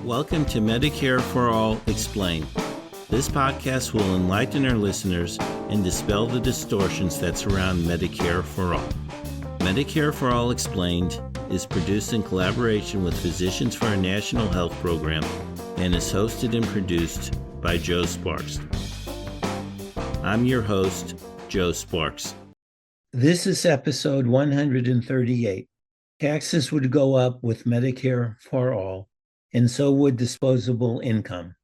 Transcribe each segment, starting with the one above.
Welcome to Medicare for All Explained. This podcast will enlighten our listeners and dispel the distortions that surround Medicare for All. Medicare for All Explained is produced in collaboration with Physicians for a National Health Program and is hosted and produced by Joe Sparks. I'm your host, Joe Sparks. This is episode 138. Taxes would go up with Medicare for All, and so would disposable income.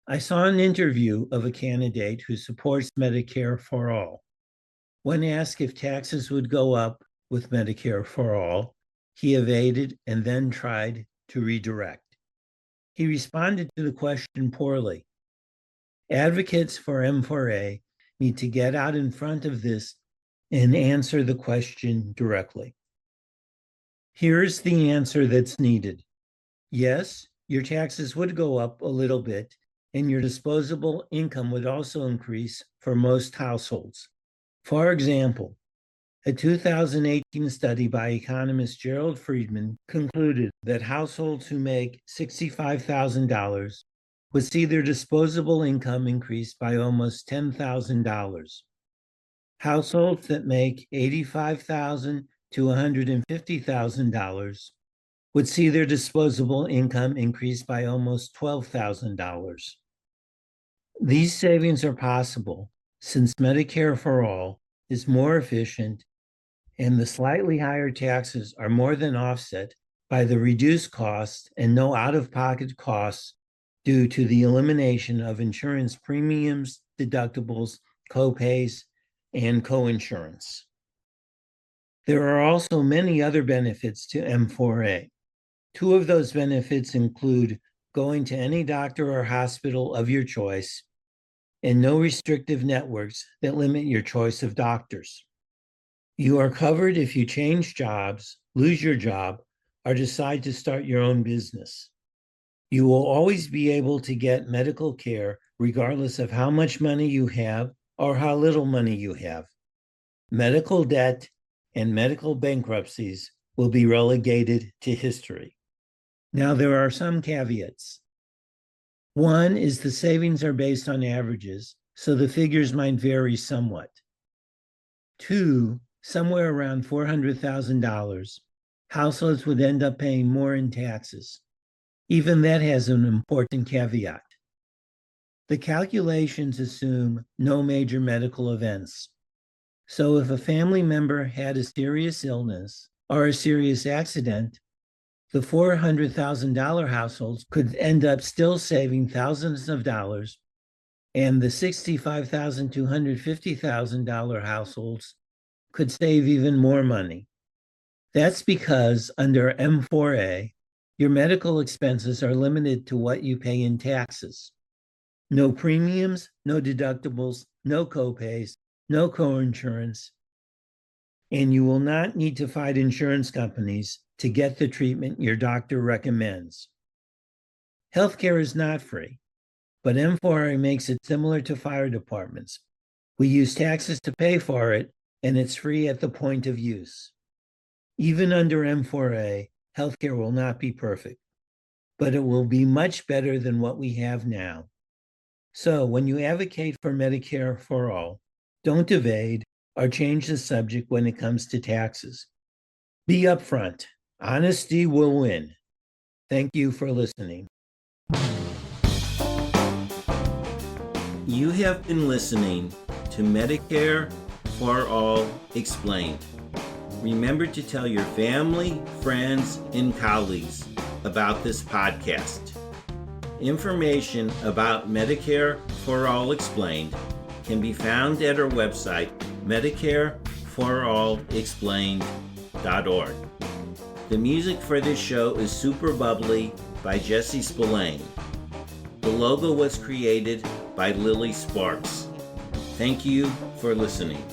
I saw an interview of a candidate who supports Medicare for All. When asked if taxes would go up with Medicare for All, he evaded and then tried to redirect. He responded to the question poorly. Advocates for M4A need to get out in front of this and answer the question directly. Here's the answer that's needed. Yes, your taxes would go up a little bit, and your disposable income would also increase for most households. For example, a 2018 study by economist Gerald Friedman concluded that households who make $65,000 would see their disposable income increase by almost $10,000. Households that make $85,000 to $150,000 would see their disposable income increase by almost $12,000. These savings are possible since Medicare for All is more efficient and the slightly higher taxes are more than offset by the reduced costs and no out-of-pocket costs due to the elimination of insurance premiums, deductibles, copays, and coinsurance. There are also many other benefits to M4A. Two of those benefits include going to any doctor or hospital of your choice and no restrictive networks that limit your choice of doctors. You are covered if you change jobs, lose your job, or decide to start your own business. You will always be able to get medical care regardless of how much money you have or how little money you have. Medical debt and medical bankruptcies will be relegated to history. Now, there are some caveats. One is the savings are based on averages, so the figures might vary somewhat. Two, somewhere around $400,000, households would end up paying more in taxes. Even that has an important caveat. The calculations assume no major medical events. So if a family member had a serious illness or a serious accident, the $400,000 households could end up still saving thousands of dollars, and the $65,000 to $150,000 households could save even more money. That's because under M4A, your medical expenses are limited to what you pay in taxes. No premiums, no deductibles, no copays, no coinsurance, and you will not need to fight insurance companies to get the treatment your doctor recommends. Healthcare is not free, but M4A makes it similar to fire departments. We use taxes to pay for it, and it's free at the point of use. Even under M4A, healthcare will not be perfect, but it will be much better than what we have now. So when you advocate for Medicare for All, don't evade or change the subject when it comes to taxes. Be upfront. Honesty will win. Thank you for listening. You have been listening to Medicare for All Explained. Remember to tell your family, friends, and colleagues about this podcast. Information about Medicare for All Explained can be found at our website, medicareforallexplained.org. The music for this show is Super Bubbly by Jesse Spillane. The logo was created by Lily Sparks. Thank you for listening.